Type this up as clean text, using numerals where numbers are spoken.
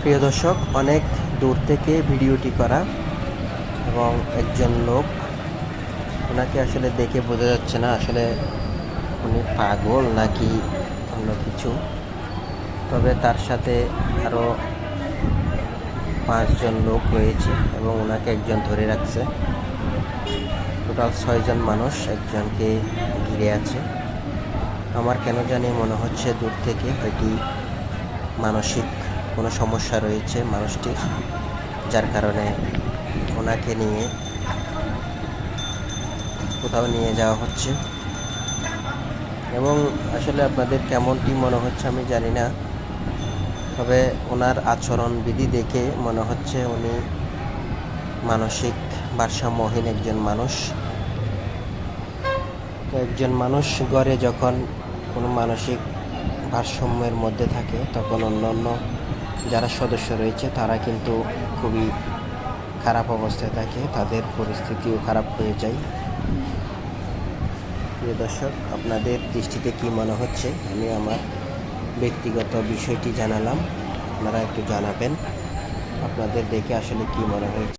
প্রিয় দর্শক, অনেক দূর থেকে ভিডিওটি করা এবং একজন লোক, ওনাকে আসলে দেখে বোঝা যাচ্ছে না আসলে উনি পাগল নাকি অন্য কিছু। তবে তার সাথে আরও 5 জন লোক রয়েছে এবং ওনাকে একজন ধরে রাখছে। টোটাল 6 জন মানুষ একজনকে ঘিরে আছে। আমার কেন জানি মনে হচ্ছে দূর থেকে এটি মানসিক কোনো সমস্যা রয়েছে মানুষটির, যার কারণে ওনাকে নিয়ে কোথাও নিয়ে যাওয়া হচ্ছে। এবং আসলে আপনাদের কেমনটি মনে হচ্ছে আমি জানি না, তবে ওনার আচরণবিধি দেখে মনে হচ্ছে উনি মানসিক ভারসাম্যহীন একজন মানুষ। তো একজন মানুষ গড়ে যখন কোনো মানসিক ভারসাম্যের মধ্যে থাকে, তখন অন্যান্য যারা সদস্য রয়েছে তারা কিন্তু খুবই খারাপ অবস্থায় থাকে, তাদের পরিস্থিতিও খারাপ হয়ে যায়। প্রিয় দর্শক, আপনাদের দৃষ্টিতে কি মনে হচ্ছে? আমি আমার ব্যক্তিগত বিষয়টি জানালাম, আপনারা একটু জানাবেন আপনাদের দেখে আসলে কি মনে হয়েছে।